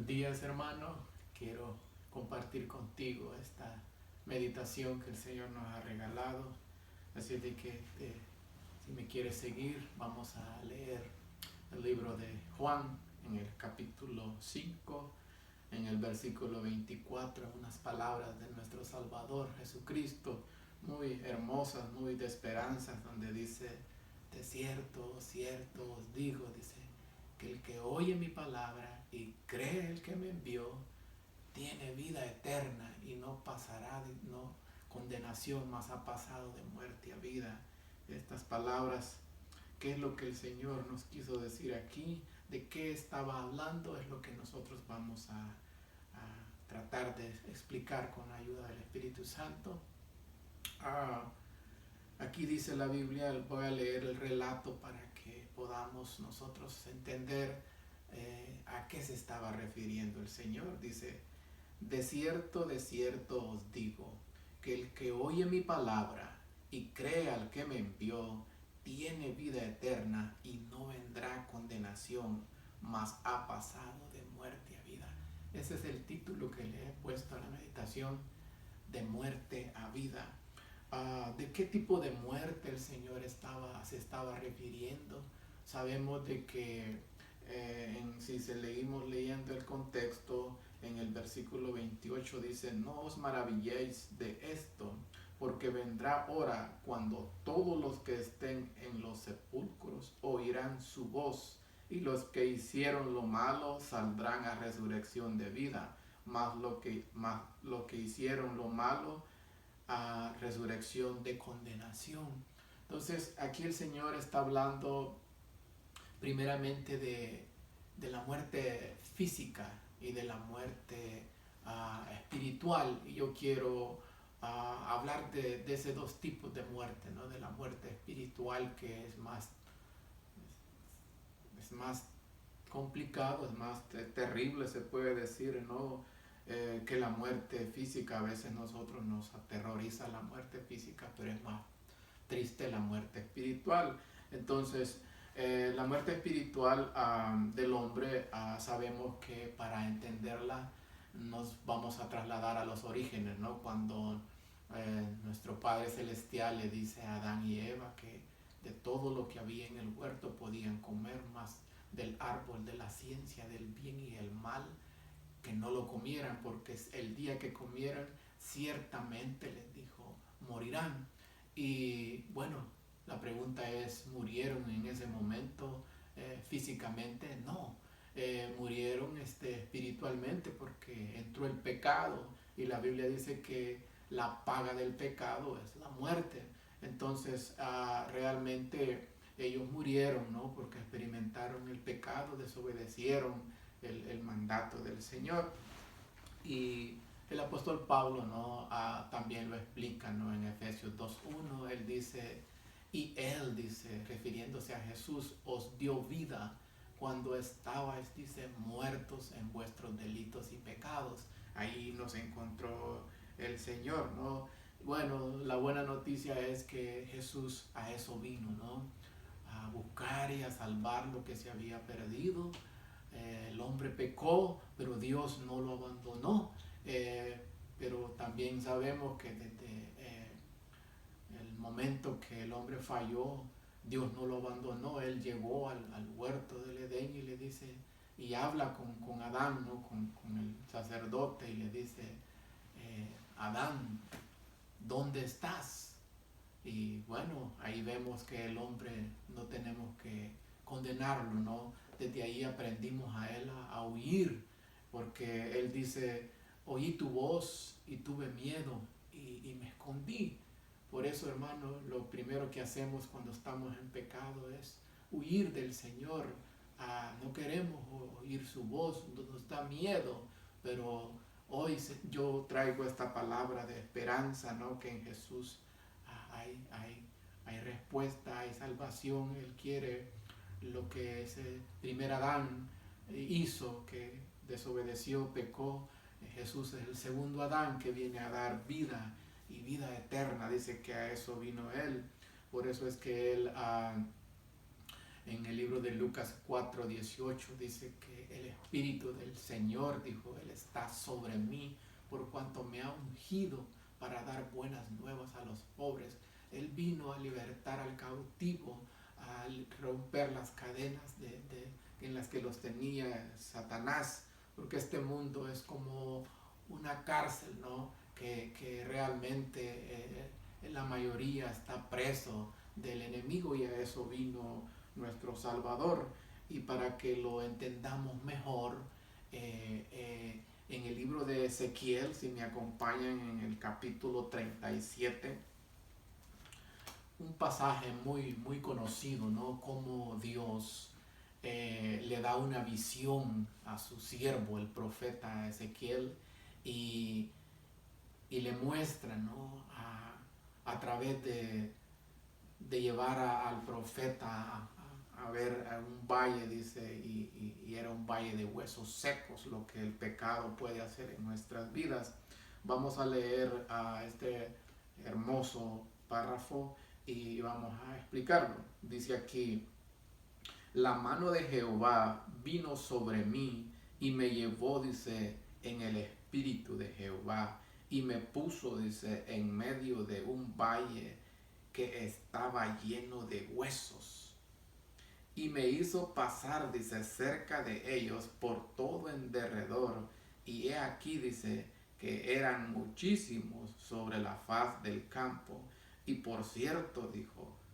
días, hermano. Quiero compartir contigo esta meditación que el Señor nos ha regalado. Así de que si me quieres seguir, vamos a leer el libro de Juan en el capítulo 5, en el versículo 24, unas palabras de nuestro Salvador Jesucristo, muy hermosas, muy de esperanza, donde dice: de cierto, cierto os digo, dice, que el que oye mi palabra y cree el que me envió, tiene vida eterna y no pasará de no condenación, mas ha pasado de muerte a vida. Estas palabras, ¿qué es lo que el Señor nos quiso decir aquí? ¿De qué estaba hablando? Es lo que nosotros vamos a tratar de explicar con la ayuda del Espíritu Santo. Aquí dice la Biblia, voy a leer el relato para que podamos nosotros entender a qué se estaba refiriendo el Señor. Dice: de cierto os digo, que el que oye mi palabra y cree al que me envió, tiene vida eterna y no vendrá a condenación, mas ha pasado de muerte a vida. Ese es el título que le he puesto a la meditación, de muerte a vida. ¿De qué tipo de muerte el Señor se estaba refiriendo? Sabemos de que si seguimos leyendo el contexto, en el versículo 28 dice: no os maravilléis de esto, porque vendrá hora cuando todos los que estén en los sepulcros oirán su voz, y los que hicieron lo malo saldrán a resurrección de vida, mas lo que hicieron lo malo a resurrección de condenación. Entonces aquí el Señor está hablando primeramente de la muerte física y de la muerte espiritual. Y yo quiero hablar de esos dos tipos de muerte, ¿no? De la muerte espiritual, que es más complicado, es más terrible, se puede decir, ¿no? Que la muerte física. A veces nosotros nos aterroriza la muerte física, pero es más triste la muerte espiritual. Entonces, la muerte espiritual del hombre, sabemos que para entenderla nos vamos a trasladar a los orígenes, ¿no? Cuando nuestro Padre Celestial le dice a Adán y Eva que de todo lo que había en el huerto podían comer, más del árbol de la ciencia del bien y el mal, que no lo comieran, porque el día que comieran ciertamente, les dijo, morirán. Y bueno, la pregunta es: ¿murieron en ese momento físicamente? No, murieron espiritualmente, porque entró el pecado y la Biblia dice que la paga del pecado es la muerte. Entonces realmente ellos murieron, ¿no? Porque experimentaron el pecado, desobedecieron el mandato del Señor. Y el apóstol Pablo, ¿no? También lo explica, ¿no? En Efesios 2:1, él dice: y él dice, refiriéndose a Jesús, os dio vida cuando estabais, dice, muertos en vuestros delitos y pecados. Ahí nos encontró el Señor, ¿no? Bueno, la buena noticia es que Jesús a eso vino, ¿no? A buscar y a salvar lo que se había perdido. El hombre pecó, pero Dios no lo abandonó. Pero también sabemos que desde el momento que el hombre falló, Dios no lo abandonó. Él llegó al huerto del Edén y le dice, y habla con Adán, ¿no? con el sacerdote, y le dice: Adán, ¿dónde estás? Y bueno, ahí vemos que el hombre no tenemos que condenarlo, ¿no? Desde ahí aprendimos a él a huir, porque él dice: oí tu voz y tuve miedo y me escondí. Por eso, hermano, lo primero que hacemos cuando estamos en pecado es huir del Señor. No queremos oír su voz, nos da miedo, pero hoy yo traigo esta palabra de esperanza, ¿no? Que en Jesús hay respuesta, hay salvación. Él quiere lo que ese primer Adán hizo, que desobedeció, pecó. Jesús es el segundo Adán, que viene a dar vida y vida eterna. Dice que a eso vino Él. Por eso es que Él En el libro de Lucas 4:18 dice que el Espíritu del Señor, dijo, Él está sobre mí por cuanto me ha ungido para dar buenas nuevas a los pobres. Él vino a libertar al cautivo, a romper las cadenas en las que los tenía Satanás, porque este mundo es como una cárcel, ¿no? Que realmente la mayoría está preso del enemigo, y a eso vino nuestro Salvador. Y para que lo entendamos mejor, en el libro de Ezequiel, si me acompañan en el capítulo 37, un pasaje muy conocido, ¿no? Como Dios le da una visión a su siervo, el profeta Ezequiel, y le muestra, ¿no? A través de llevar al profeta a ver a un valle, dice, y era un valle de huesos secos, lo que el pecado puede hacer en nuestras vidas. Vamos a leer a este hermoso párrafo y vamos a explicarlo. Dice aquí: la mano de Jehová vino sobre mí y me llevó, dice, en el espíritu de Jehová, y me puso, dice, en medio de un valle que estaba lleno de huesos, y me hizo pasar, dice, cerca de ellos por todo en derredor, y he aquí, dice, que eran muchísimos sobre la faz del campo, y por cierto,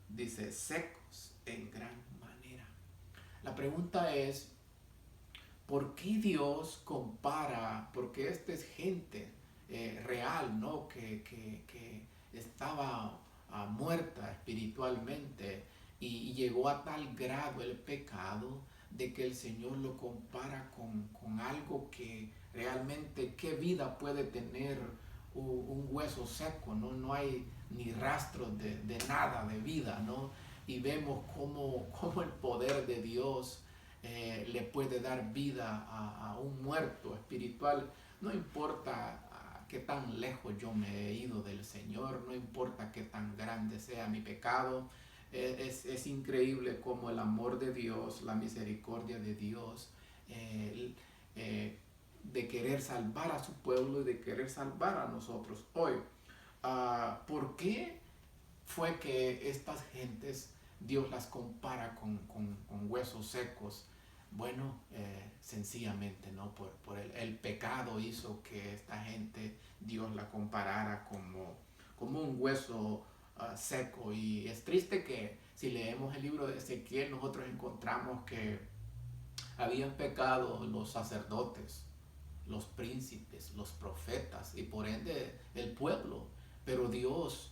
dice, secos en gran manera. La pregunta es, ¿por qué Dios compara? Porque esta es gente real, ¿no? Que estaba muerta espiritualmente, y llegó a tal grado el pecado de que el Señor lo compara con algo que realmente, ¿qué vida puede tener un hueso seco? No hay ni rastros de nada de vida, ¿no? Y vemos cómo el poder de Dios le puede dar vida a un muerto espiritual. No importa qué tan lejos yo me he ido del Señor, no importa qué tan grande sea mi pecado. Es increíble cómo el amor de Dios, la misericordia de Dios, de querer salvar a su pueblo y de querer salvar a nosotros hoy. ¿Por qué fue que estas gentes Dios las compara con huesos secos? Bueno, sencillamente, ¿no? Por el pecado hizo que esta gente Dios la comparara como un hueso seco. Y es triste que si leemos el libro de Ezequiel, nosotros encontramos que habían pecado los sacerdotes, los príncipes, los profetas y por ende el pueblo. Pero Dios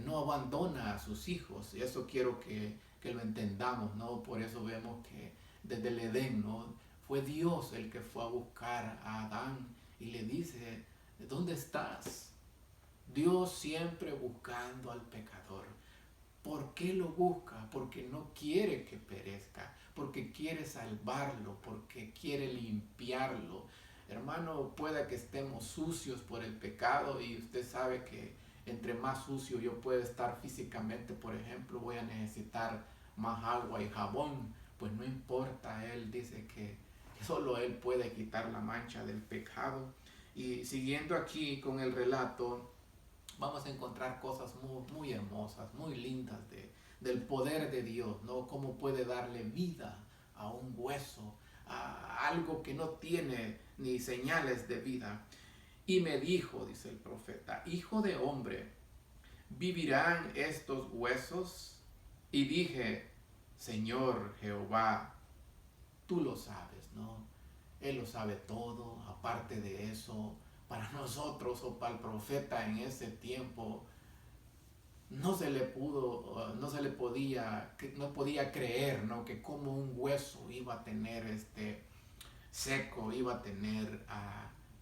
no abandona a sus hijos, y eso quiero que lo entendamos, ¿no? Por eso vemos que desde el Edén, ¿no? Fue Dios el que fue a buscar a Adán y le dice, ¿dónde estás? Dios siempre buscando al pecador. ¿Por qué lo busca? Porque no quiere que perezca, porque quiere salvarlo, porque quiere limpiarlo. Hermano, pueda que estemos sucios por el pecado, y usted sabe que entre más sucio yo pueda estar físicamente, por ejemplo, voy a necesitar más agua y jabón. Pues no importa, Él dice que solo Él puede quitar la mancha del pecado. Y siguiendo aquí con el relato, vamos a encontrar cosas muy hermosas, muy lindas del poder de Dios, ¿no? Cómo puede darle vida a un hueso, a algo que no tiene ni señales de vida. Y me dijo, dice el profeta, hijo de hombre, ¿vivirán estos huesos? Y dije, Señor Jehová, tú lo sabes, ¿no? Él lo sabe todo. Aparte de eso, para nosotros o para el profeta en ese tiempo, no podía creer, ¿no? Que como un hueso iba a tener seco, iba a tener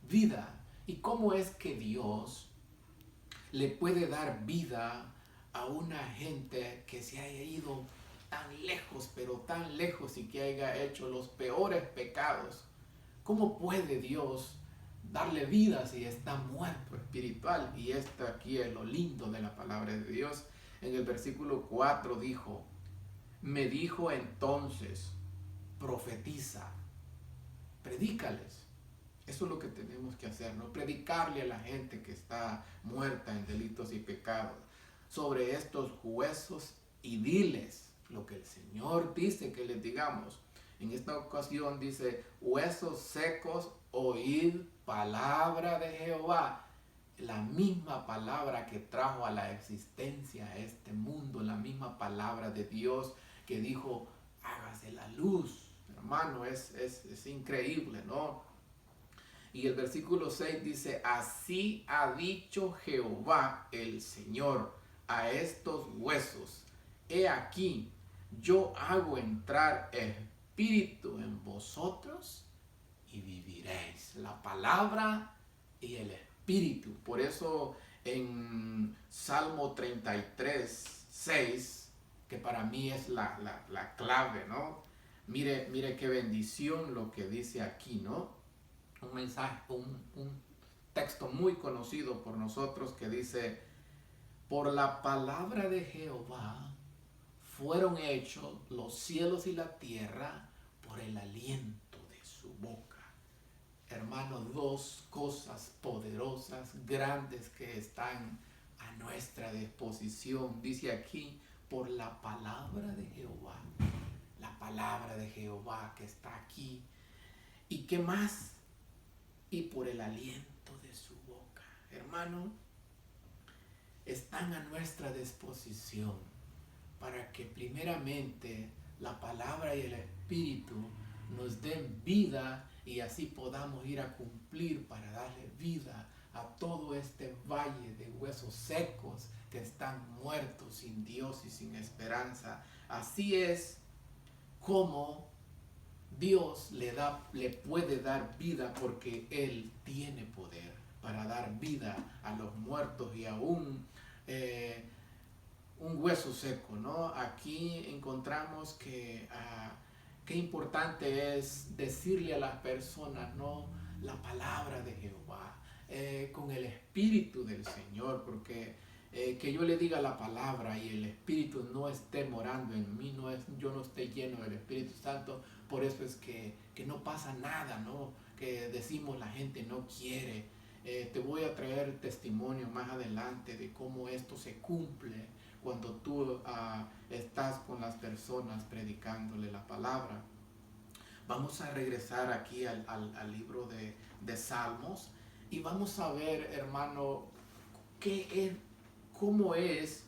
vida. ¿Y cómo es que Dios le puede dar vida a una gente que se haya ido tan lejos, pero tan lejos, y que haya hecho los peores pecados? ¿Cómo puede Dios darle vida si está muerto espiritual? Y esto aquí es lo lindo de la palabra de Dios. En el versículo 4 dijo, Me dijo entonces, profetiza, predícales. Eso es lo que tenemos que hacer, ¿no? Predicarle a la gente que está muerta en delitos y pecados sobre estos huesos y diles lo que el Señor dice que les digamos. En esta ocasión dice, huesos secos, oíd palabra de Jehová. La misma palabra que trajo a la existencia a este mundo, la misma palabra de Dios que dijo, hágase la luz. Hermano, es increíble, ¿no? Y el versículo 6 dice, así ha dicho Jehová el Señor a estos huesos, he aquí, yo hago entrar espíritu en vosotros y viviréis. La palabra y el espíritu. Por eso en Salmo 33, 6, que para mí es la clave, ¿no? Mire qué bendición lo que dice aquí, ¿no? Un mensaje, un texto muy conocido por nosotros que dice, por la palabra de Jehová fueron hechos los cielos y la tierra por el aliento de su boca. Hermano, dos cosas poderosas, grandes que están a nuestra disposición. Dice aquí, por la palabra de Jehová. La palabra de Jehová que está aquí. ¿Y qué más? Y por el aliento de su boca. Hermano, están a nuestra disposición para que primeramente la palabra y el espíritu nos den vida y así podamos ir a cumplir para darle vida a todo este valle de huesos secos que están muertos sin Dios y sin esperanza. Así es como Dios le puede dar vida porque Él tiene poder para dar vida a los muertos y aún un hueso seco, ¿no? Aquí encontramos que qué importante es decirle a las personas, ¿no? La palabra de Jehová, con el Espíritu del Señor, porque que yo le diga la palabra y el Espíritu no esté morando en mí, yo no esté lleno del Espíritu Santo, por eso es que no pasa nada, ¿no? Que decimos la gente no quiere. Te voy a traer testimonio más adelante de cómo esto se cumple cuando tú estás con las personas predicándole la palabra. Vamos a regresar aquí al libro de Salmos y vamos a ver, hermano, cómo es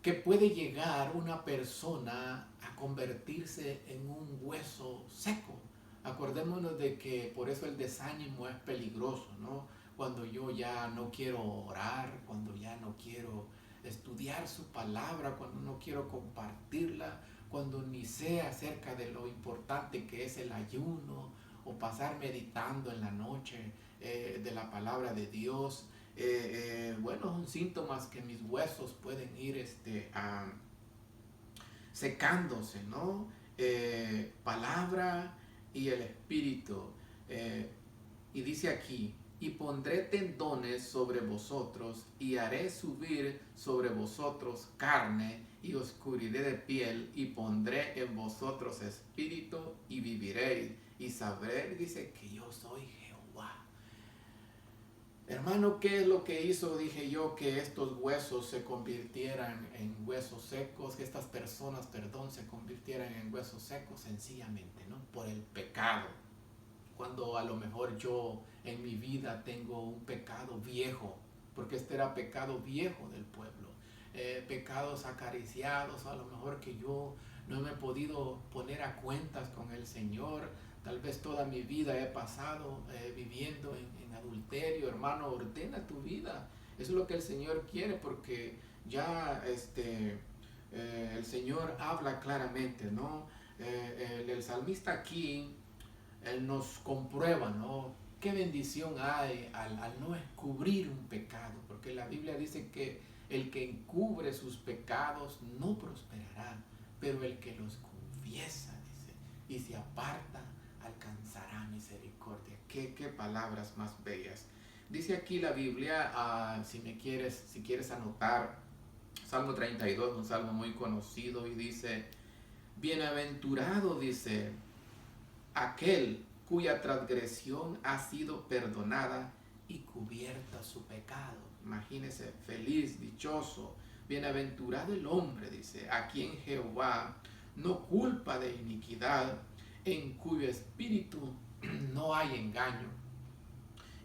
que puede llegar una persona a convertirse en un hueso seco. Acordémonos de que por eso el desánimo es peligroso, ¿no? Cuando yo ya no quiero orar, cuando ya no quiero estudiar su palabra, cuando no quiero compartirla, cuando ni sé acerca de lo importante que es el ayuno o pasar meditando en la noche de la palabra de Dios. Bueno, son síntomas que mis huesos pueden ir secándose, ¿no? Palabra y el espíritu. Y dice aquí, y pondré tendones sobre vosotros y haré subir sobre vosotros carne y os cubriré de piel y pondré en vosotros espíritu y viviréis y sabréis, dice, que yo soy Jehová. Hermano, ¿qué es lo que hizo, dije yo, que estos huesos se convirtieran en huesos secos, que estas personas, se convirtieran en huesos secos? Sencillamente, ¿no? Por el pecado. Cuando a lo mejor yo en mi vida tengo un pecado viejo, porque este era pecado viejo del pueblo, pecados acariciados, a lo mejor que yo no me he podido poner a cuentas con el Señor. Tal vez toda mi vida he pasado viviendo en adulterio. Hermano, ordena tu vida. Eso es lo que el Señor quiere, porque ya el Señor habla claramente, ¿no? El salmista aquí, él nos comprueba, ¿no? Qué bendición hay al no encubrir un pecado, porque la Biblia dice que el que encubre sus pecados no prosperará, pero el que los confiesa, dice, y se aparta, alcanzará misericordia. Qué palabras más bellas. Dice aquí la Biblia, si quieres anotar, Salmo 32, un salmo muy conocido, y dice, bienaventurado, dice, aquel cuya transgresión ha sido perdonada y cubierta su pecado. Imagínese, feliz, dichoso, bienaventurado el hombre, dice, a quien Jehová no culpa de iniquidad, en cuyo espíritu no hay engaño.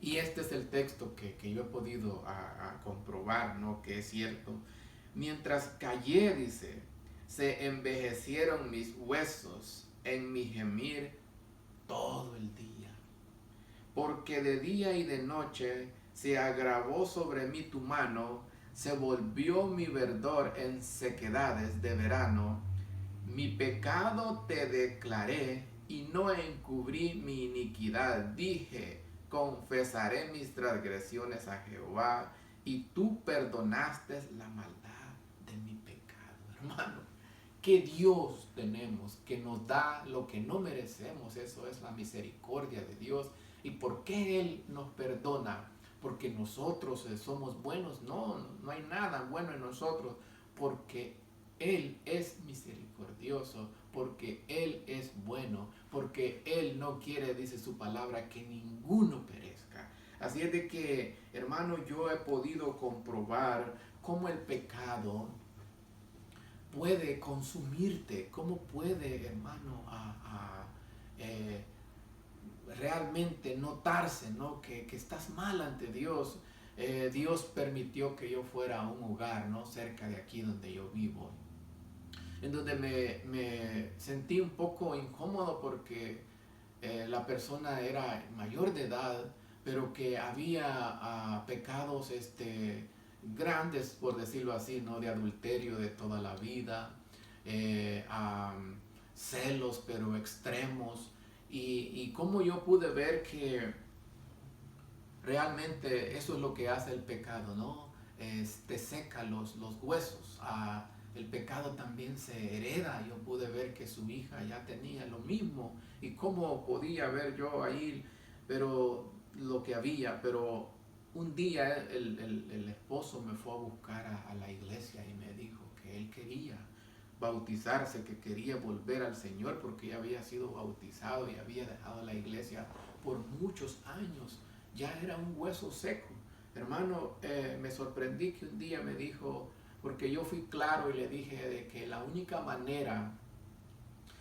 Y este es el texto que yo he podido a comprobar, ¿no? Que es cierto. Mientras callé, dice, se envejecieron mis huesos en mi gemir todo el día. Porque de día y de noche se agravó sobre mí tu mano, se volvió mi verdor en sequedades de verano. Mi pecado te declaré y no encubrí mi iniquidad. Dije, confesaré mis transgresiones a Jehová y tú perdonaste la maldad de mi pecado. Hermano, ¿qué Dios tenemos que nos da lo que no merecemos? Eso es la misericordia de Dios. ¿Y por qué Él nos perdona? Porque nosotros somos buenos. No, no hay nada bueno en nosotros. Porque Él es misericordioso, porque Él es bueno, porque Él no quiere, dice su palabra, que ninguno perezca. Así es de que, hermano, yo he podido comprobar cómo el pecado puede consumirte, cómo puede, hermano, realmente notarse, ¿no? Que estás mal ante Dios. Dios permitió que yo fuera a un hogar, ¿no? Cerca de aquí donde yo vivo, en donde me sentí un poco incómodo porque la persona era mayor de edad, pero que había pecados grandes, por decirlo así, ¿no? De adulterio de toda la vida, celos, pero extremos, y cómo yo pude ver que realmente eso es lo que hace el pecado, ¿no? Te seca los huesos. El pecado también se hereda. Yo pude ver que su hija ya tenía lo mismo. Y cómo podía ver yo ahí, pero lo que había. Pero un día el esposo me fue a buscar a la iglesia y me dijo que él quería bautizarse, que quería volver al Señor porque ya había sido bautizado y había dejado la iglesia por muchos años. Ya era un hueso seco. Hermano, me sorprendí que un día me dijo, porque yo fui claro y le dije de que la única manera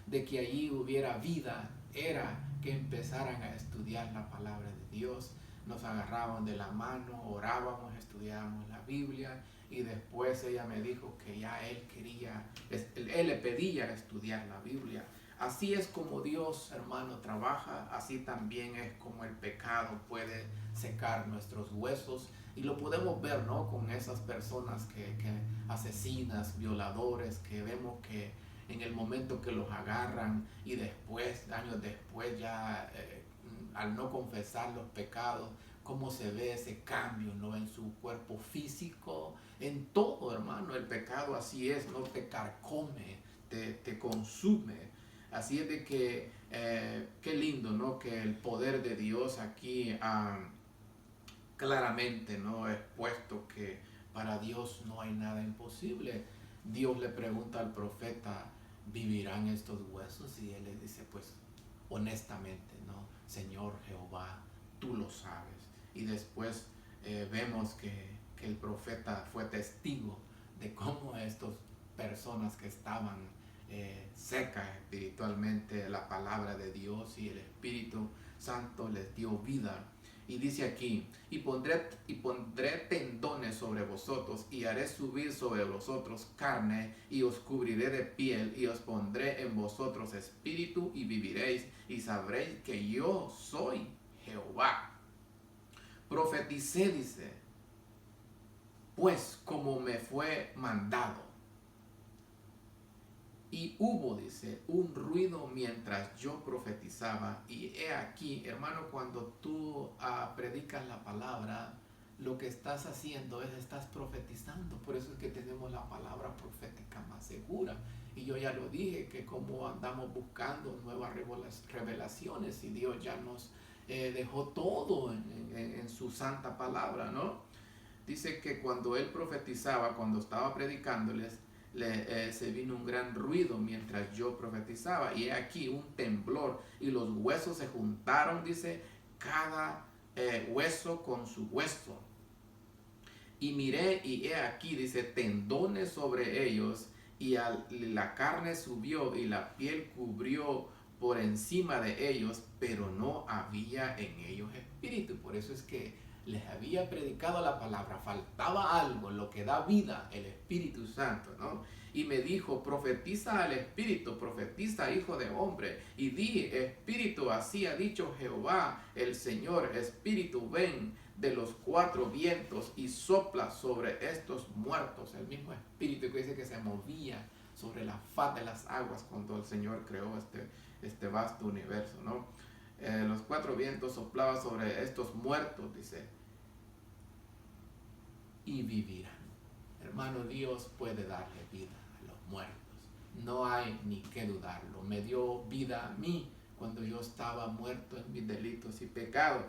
de que allí hubiera vida era que empezaran a estudiar la palabra de Dios. Nos agarraban de la mano, orábamos, estudiábamos la Biblia, y después ella me dijo que ya él le pedía estudiar la Biblia. Así es como Dios, hermano, trabaja. Así también es como el pecado puede secar nuestros huesos, y lo podemos ver, ¿no? Con esas personas que asesinas, violadores, que vemos que en el momento que los agarran y después, años después, ya al no confesar los pecados, cómo se ve ese cambio, ¿no? En su cuerpo físico, en todo, hermano. El pecado así es, ¿no? Te carcome, te consume. Así es de que, qué lindo, ¿no? Que el poder de Dios aquí claramente, ¿no? Expuesto que para Dios no hay nada imposible. Dios le pregunta al profeta, ¿vivirán estos huesos? Y él le dice, pues honestamente, ¿no? Señor Jehová, tú lo sabes. Y después vemos que el profeta fue testigo de cómo estas personas que estaban secas espiritualmente, la palabra de Dios y el Espíritu Santo les dio vida. Y dice aquí, y pondré tendones sobre vosotros, y haré subir sobre vosotros carne, y os cubriré de piel, y os pondré en vosotros espíritu, y viviréis, y sabréis que yo soy Jehová. Profeticé, dice, pues como me fue mandado. Y hubo, dice, un ruido mientras yo profetizaba. Y he aquí, hermano, cuando tú predicas la palabra, lo que estás haciendo es estás profetizando. Por eso es que tenemos la palabra profética más segura. Y yo ya lo dije, que como andamos buscando nuevas revelaciones, y Dios ya nos dejó todo en su santa palabra, ¿no? dice que cuando él profetizaba, cuando estaba predicándoles, se vino un gran ruido mientras yo profetizaba, y he aquí un temblor, y los huesos se juntaron, dice, cada hueso con su hueso. Y miré, y he aquí, dice, tendones sobre ellos, y la carne subió, y la piel cubrió por encima de ellos, pero no había en ellos espíritu. Por eso es que les había predicado la palabra, faltaba algo, lo que da vida, el Espíritu Santo, ¿no? Y me dijo, profetiza al Espíritu, profetiza, hijo de hombre, y di, Espíritu, así ha dicho Jehová, el Señor, Espíritu, ven de los cuatro vientos y sopla sobre estos muertos. El mismo Espíritu que dice que se movía sobre la faz de las aguas cuando el Señor creó este vasto universo, ¿no? Los cuatro vientos soplaban sobre estos muertos, dice, y vivirán. Hermano, Dios puede darle vida a los muertos. No hay ni que dudarlo. Me dio vida a mí cuando yo estaba muerto en mis delitos y pecados.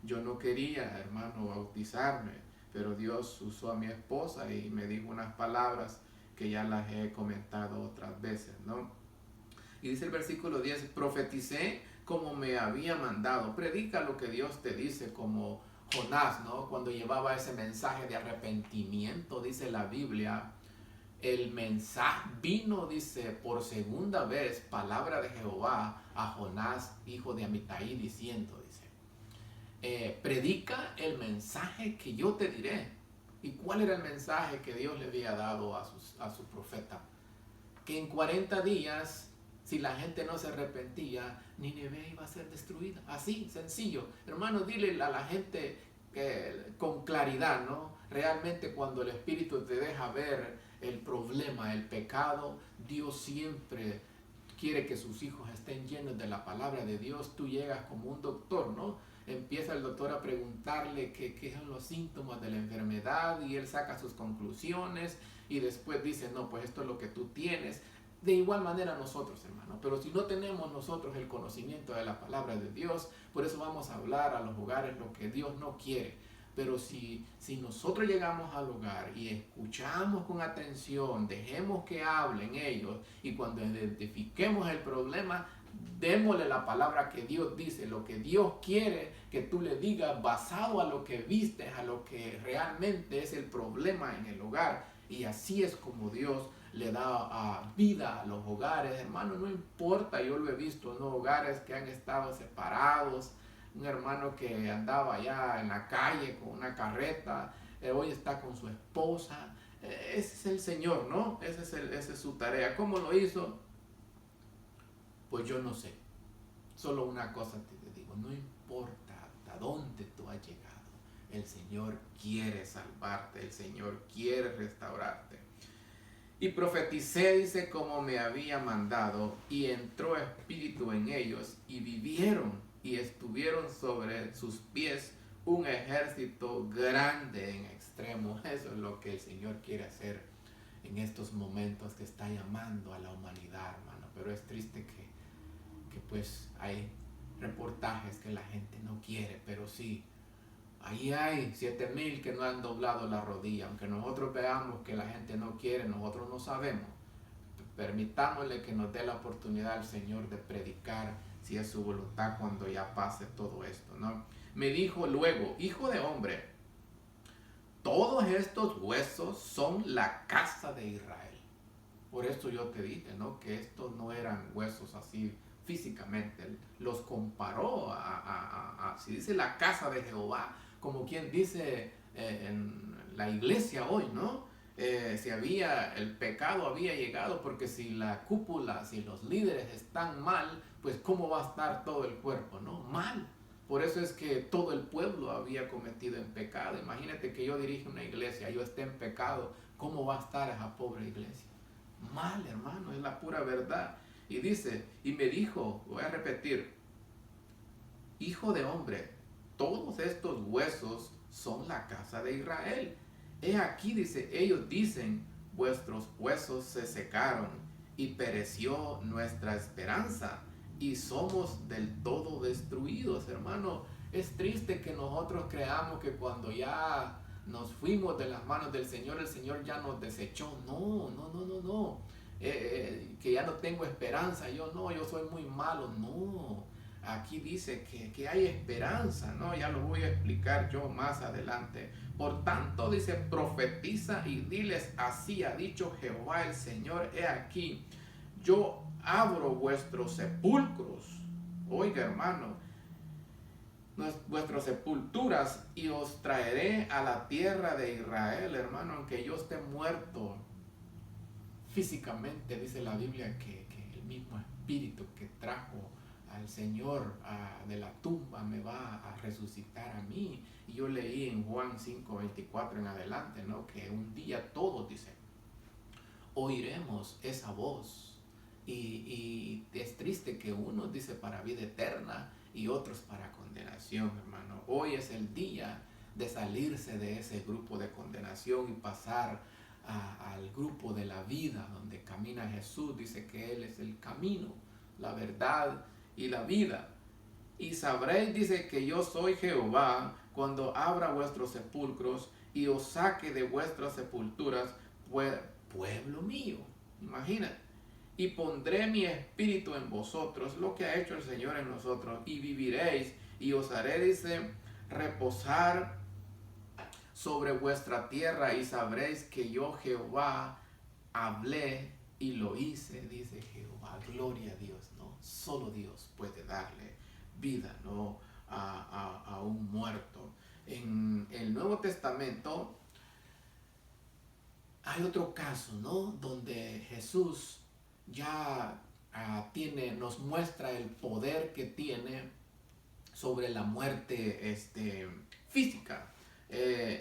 Yo no quería, hermano, bautizarme, pero Dios usó a mi esposa y me dijo unas palabras que ya las he comentado otras veces, ¿no? Y dice el versículo 10, profeticé como me había mandado. Predica lo que Dios te dice, como Jonás, ¿no? Cuando llevaba ese mensaje de arrepentimiento, dice la Biblia, el mensaje vino, dice, por segunda vez, palabra de Jehová a Jonás, hijo de Amitai, diciendo, dice, predica el mensaje que yo te diré. ¿Y cuál era el mensaje que Dios le había dado a su profeta? Que en 40 días, si la gente no se arrepentía, Nínive iba a ser destruida. Así, sencillo. Hermano, dile a la gente con claridad, ¿no? Realmente cuando el Espíritu te deja ver el problema, el pecado, Dios siempre quiere que sus hijos estén llenos de la palabra de Dios. Tú llegas como un doctor, ¿no? Empieza el doctor a preguntarle qué son los síntomas de la enfermedad y él saca sus conclusiones y después dice, no, pues esto es lo que tú tienes. De igual manera nosotros, hermano, pero si no tenemos nosotros el conocimiento de la palabra de Dios, por eso vamos a hablar a los hogares lo que Dios no quiere. Pero si nosotros llegamos al hogar y escuchamos con atención, dejemos que hablen ellos y cuando identifiquemos el problema, démosle la palabra que Dios dice, lo que Dios quiere que tú le digas basado a lo que viste, a lo que realmente es el problema en el hogar. Y así es como Dios le da vida a los hogares, hermano, no importa, yo lo he visto, ¿no? Hogares que han estado separados, un hermano que andaba allá en la calle con una carreta, hoy está con su esposa, ese es el Señor, ¿no? Esa es su tarea. ¿Cómo lo hizo? Pues yo no sé, solo una cosa te digo, no importa hasta dónde tú has llegado, el Señor quiere salvarte, el Señor quiere restaurarte. Y profeticé, dice, como me había mandado, y entró espíritu en ellos, y vivieron, y estuvieron sobre sus pies un ejército grande en extremo. Eso es lo que el Señor quiere hacer en estos momentos que está llamando a la humanidad, hermano. Pero es triste que pues hay reportajes que la gente no quiere, pero sí, ahí hay 7,000 que no han doblado la rodilla. Aunque nosotros veamos que la gente no quiere, nosotros no sabemos. Permitámosle que nos dé la oportunidad al Señor de predicar si es su voluntad cuando ya pase todo esto, ¿no? Me dijo luego, hijo de hombre, todos estos huesos son la casa de Israel. Por eso yo te dije, ¿no? Que estos no eran huesos así físicamente. Los comparó si dice la casa de Jehová, como quien dice en la iglesia hoy, ¿no? Si el pecado había llegado, porque si la cúpula, si los líderes están mal, pues cómo va a estar todo el cuerpo, ¿no? Mal. Por eso es que todo el pueblo había cometido en pecado. Imagínate que yo dirijo una iglesia, yo esté en pecado, ¿cómo va a estar esa pobre iglesia? Mal, hermano, es la pura verdad. Y dice, y me dijo, voy a repetir, hijo de hombre, todos estos huesos son la casa de Israel. He aquí, dice, ellos dicen, vuestros huesos se secaron y pereció nuestra esperanza y somos del todo destruidos, hermano. Es triste que nosotros creamos que cuando ya nos fuimos de las manos del Señor, el Señor ya nos desechó. No, no, no, no, no. Que ya no tengo esperanza, yo soy muy malo. No, aquí dice que hay esperanza, ¿no? Ya lo voy a explicar yo más adelante. Por tanto, dice, profetiza y diles, así ha dicho Jehová el Señor, he aquí, yo abro vuestros sepulcros. Oiga, hermano, vuestras sepulturas, y os traeré a la tierra de Israel, hermano, aunque yo esté muerto físicamente. Dice la Biblia que el mismo espíritu que trajo al Señor de la tumba me va a resucitar a mí. Y yo leí en Juan 5:24 en adelante, ¿no? Que un día todos, dice, oiremos esa voz. Y es triste que unos dice para vida eterna y otros para condenación, hermano. Hoy es el día de salirse de ese grupo de condenación y pasar al grupo de la vida, donde camina Jesús. Dice que Él es el camino, la verdad y la vida. Y sabréis, dice, que yo soy Jehová, cuando abra vuestros sepulcros y os saque de vuestras sepulturas, pueblo mío. Imagínate. Y pondré mi espíritu en vosotros, lo que ha hecho el Señor en nosotros, y viviréis, y os haré, dice, reposar sobre vuestra tierra, y sabréis que yo Jehová hablé y lo hice, dice Jehová. Gloria a Dios, ¿no? Solo Dios puede darle vida, ¿no? a un muerto. En el Nuevo Testamento hay otro caso, ¿no? Donde Jesús ya nos muestra el poder que tiene sobre la muerte física.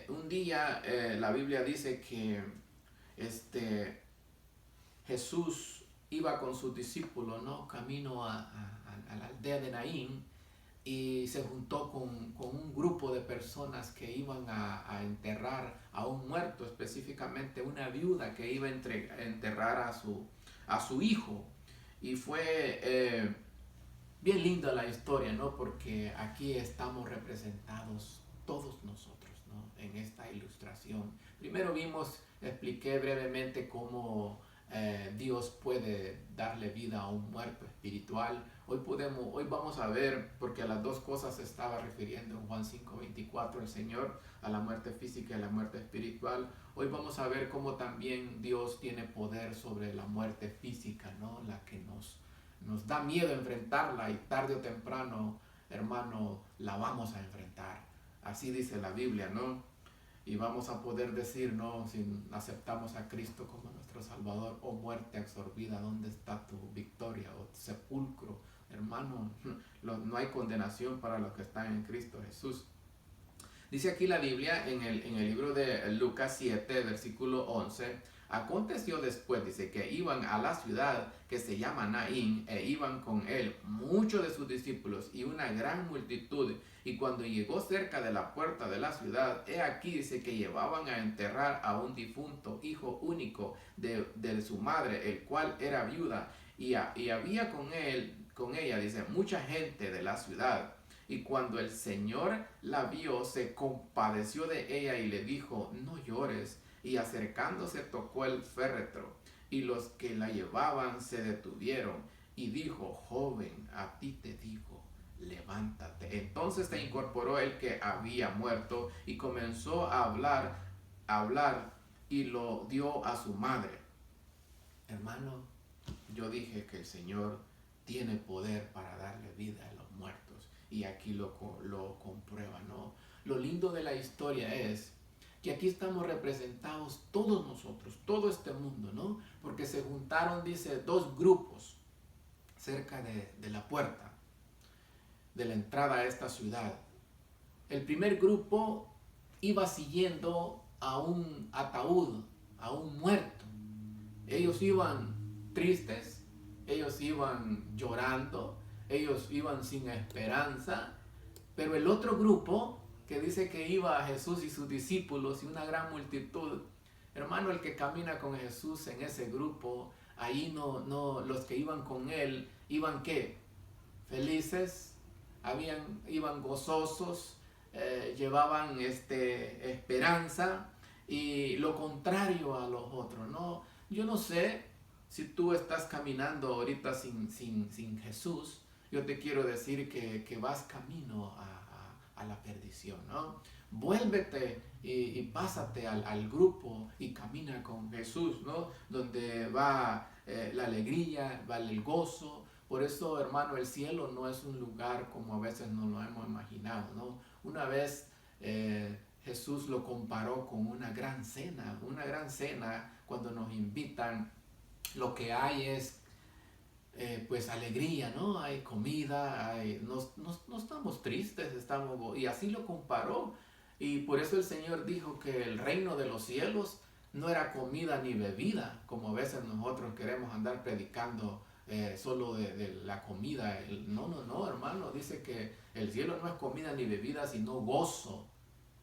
Un día la Biblia dice que Jesús iba con sus discípulos, ¿no? Camino a la aldea de Naín, y se juntó con un grupo de personas que iban a enterrar a un muerto, específicamente una viuda que iba a enterrar a su hijo. Y fue bien linda la historia, ¿no? Porque aquí estamos representados todos nosotros, ¿no? En esta ilustración. Primero expliqué brevemente cómo Dios puede darle vida a un muerto espiritual. Hoy vamos a ver, porque a las dos cosas se estaba refiriendo en Juan 5:24 el Señor, a la muerte física y a la muerte espiritual. Hoy vamos a ver cómo también Dios tiene poder sobre la muerte física, ¿no? La que nos da miedo enfrentarla, y tarde o temprano, hermano, la vamos a enfrentar. Así dice la Biblia, ¿no? Y vamos a poder decir, ¿no? Si aceptamos a Cristo como nuestro Salvador, oh muerte absorbida, ¿dónde está tu victoria? O sepulcro, hermano, no hay condenación para los que están en Cristo Jesús. Dice aquí la Biblia en el libro de Lucas 7, versículo 11, aconteció después, dice, que iban a la ciudad que se llama Naín, e iban con él muchos de sus discípulos y una gran multitud. Y cuando llegó cerca de la puerta de la ciudad, he aquí, dice, que llevaban a enterrar a un difunto hijo único de su madre, el cual era viuda, y había con ella, dice, mucha gente de la ciudad. Y cuando el Señor la vio, se compadeció de ella y le dijo, no llores. Y acercándose tocó el féretro, y los que la llevaban se detuvieron. Y dijo, joven, a ti te digo, levántate. Entonces se incorporó el que había muerto y comenzó a hablar, y lo dio a su madre. Hermano, yo dije que el Señor tiene poder para darle vida a los muertos, y aquí lo comprueba, ¿no? Lo lindo de la historia es que aquí estamos representados todos nosotros, todo este mundo, ¿no? Porque se juntaron, dice, dos grupos cerca de la puerta, de la entrada a esta ciudad. El primer grupo iba siguiendo a un ataúd, a un muerto. Ellos iban tristes, ellos iban llorando, ellos iban sin esperanza. Pero el otro grupo, que dice que iba a Jesús y sus discípulos y una gran multitud, hermano, el que camina con Jesús en ese grupo, ahí los que iban con él, iban ¿qué? Felices, iban gozosos, llevaban esperanza y lo contrario a los otros, ¿no? Yo no sé si tú estás caminando ahorita sin Jesús. Yo te quiero decir que vas camino a la perdición, ¿no? Vuélvete y pásate al grupo y camina con Jesús, ¿no? Donde va la alegría, va el gozo. Por eso, hermano, el cielo no es un lugar como a veces nos lo hemos imaginado, ¿no? Una vez Jesús lo comparó con una gran cena cuando nos invitan, lo que hay es pues alegría, ¿no? Hay comida, no estamos tristes, y así lo comparó. Y por eso el Señor dijo que el reino de los cielos no era comida ni bebida, como a veces nosotros queremos andar predicando solo de la comida. No, hermano, dice que el cielo no es comida ni bebida, sino gozo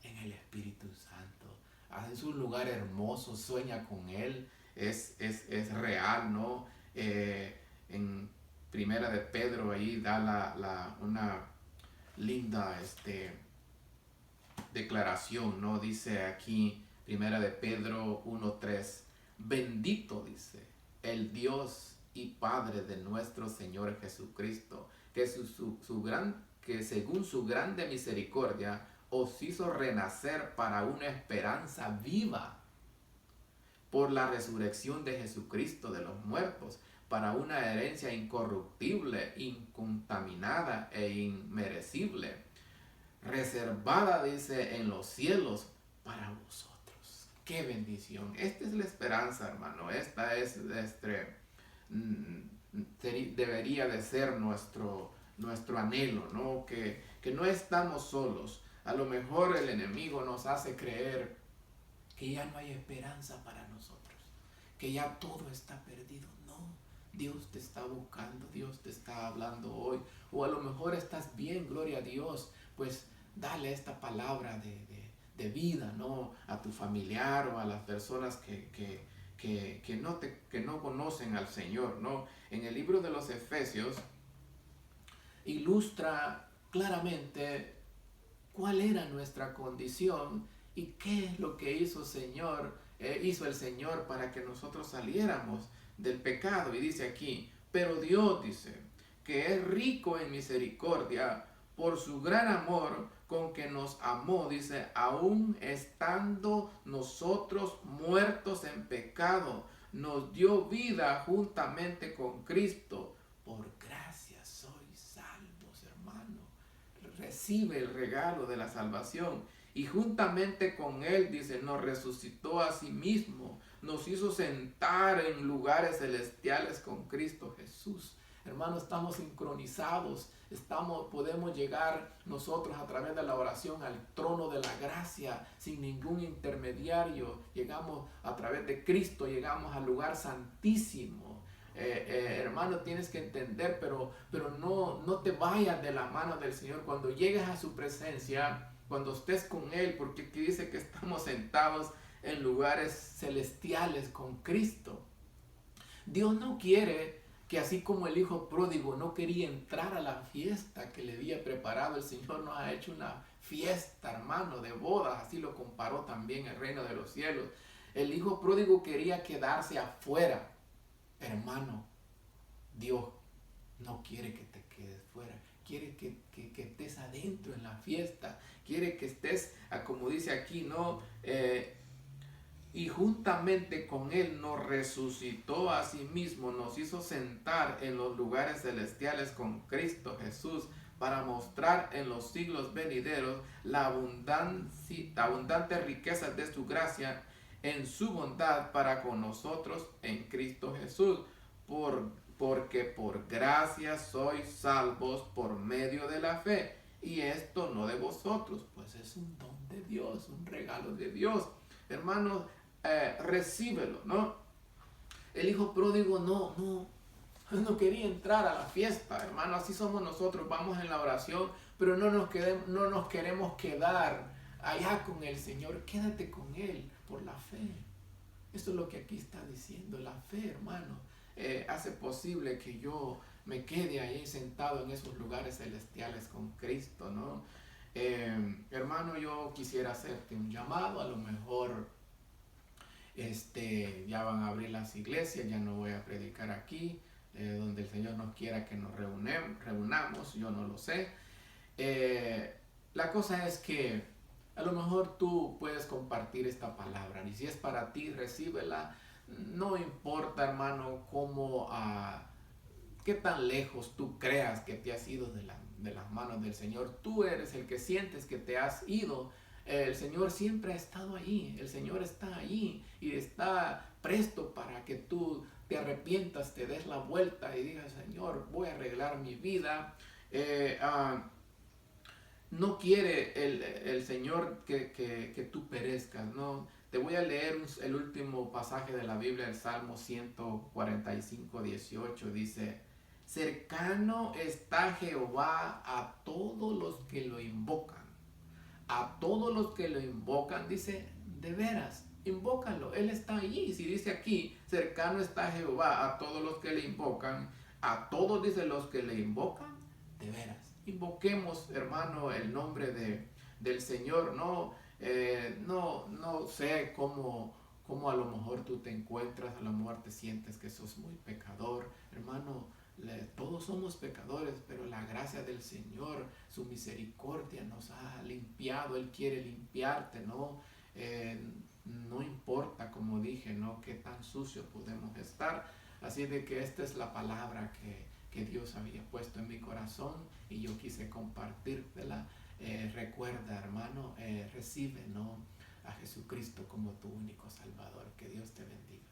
en el Espíritu Santo. Es un lugar hermoso, sueña con Él, es real, ¿no? En Primera de Pedro ahí da una linda declaración, ¿no? Dice aquí, Primera de Pedro 1:3, bendito, dice, el Dios y Padre de nuestro Señor Jesucristo, que según su grande misericordia os hizo renacer para una esperanza viva por la resurrección de Jesucristo de los muertos, para una herencia incorruptible, incontaminada e inmerecible, reservada, dice, en los cielos para vosotros. ¡Qué bendición! Esta es la esperanza, hermano. Esta es, debería de ser nuestro anhelo, ¿no? Que no estamos solos. A lo mejor el enemigo nos hace creer que ya no hay esperanza para nosotros, que ya todo está perdido. No, Dios te está buscando, Dios te está hablando hoy. O a lo mejor estás bien, gloria a Dios, pues dale esta palabra de vida, ¿no? A tu familiar o a las personas que no conocen al Señor, ¿no? En el libro de los Efesios ilustra claramente cuál era nuestra condición y qué es lo que hizo el Señor para que nosotros saliéramos del pecado. Y dice aquí, pero Dios, dice, que es rico en misericordia por su gran amor con que nos amó, dice, aún estando nosotros muertos en pecado, nos dio vida juntamente con Cristo. Por gracia sois salvos, hermano. Recibe el regalo de la salvación. Y juntamente con Él, dice, nos resucitó a sí mismo, nos hizo sentar en lugares celestiales con Cristo Jesús. Hermanos, estamos sincronizados, podemos llegar nosotros a través de la oración al trono de la gracia sin ningún intermediario. Llegamos a través de Cristo, llegamos al lugar santísimo. Hermano, tienes que entender, pero no te vayas de la mano del Señor. Cuando llegues a su presencia, cuando estés con Él, porque aquí dice que estamos sentados en lugares celestiales con Cristo. Dios no quiere que, así como el hijo pródigo no quería entrar a la fiesta que le había preparado, el Señor nos ha hecho una fiesta, hermano, de bodas. Así lo comparó también el reino de los cielos. El hijo pródigo quería quedarse afuera. Hermano, Dios no quiere que te quedes fuera, quiere que estés adentro en la fiesta, quiere que estés, como dice aquí, ¿no? Y juntamente con Él nos resucitó a sí mismo, nos hizo sentar en los lugares celestiales con Cristo Jesús, para mostrar en los siglos venideros la abundante riqueza de su gracia en su bondad para con nosotros en Cristo Jesús, porque por gracia sois salvos por medio de la fe, y esto no de vosotros, pues es un don de Dios, un regalo de Dios. Hermanos, recíbelo, ¿no? El hijo pródigo no quería entrar a la fiesta, hermano. Así somos nosotros, vamos en la oración, pero no nos queremos quedar allá con el Señor. Quédate con Él por la fe. Esto es lo que aquí está diciendo, la fe, hermano. Hace posible que yo me quede ahí sentado en esos lugares celestiales con Cristo, ¿no? Hermano, yo quisiera hacerte un llamado. A lo mejor ya van a abrir las iglesias, ya no voy a predicar aquí, donde el Señor nos quiera que nos reunamos, yo no lo sé. La cosa es que a lo mejor tú puedes compartir esta palabra y si es para ti, recíbela. No importa, hermano, qué tan lejos tú creas que te has ido de las manos del Señor. Tú eres el que sientes que te has ido. El Señor siempre ha estado ahí. El Señor está ahí y está presto para que tú te arrepientas, te des la vuelta y digas, Señor, voy a arreglar mi vida. Eh, ah, no quiere el Señor que tú perezcas, ¿no? Te voy a leer el último pasaje de la Biblia, el Salmo 145, 18, dice, cercano está Jehová a todos los que lo invocan. A todos los que lo invocan, dice, de veras, invócalo, Él está allí. Si dice aquí, cercano está Jehová a todos los que le invocan, a todos, dice, los que le invocan, de veras. Invoquemos, hermano, el nombre del Señor. No sé cómo a lo mejor tú te encuentras, a lo mejor te sientes que sos muy pecador, hermano. Todos somos pecadores, pero la gracia del Señor, su misericordia nos ha limpiado. Él quiere limpiarte, ¿no? No importa, como dije, ¿no? Qué tan sucio podemos estar. Así de que esta es la palabra que Dios había puesto en mi corazón y yo quise compartírtela. Recuerda, hermano, recibe, ¿no? A Jesucristo como tu único Salvador. Que Dios te bendiga.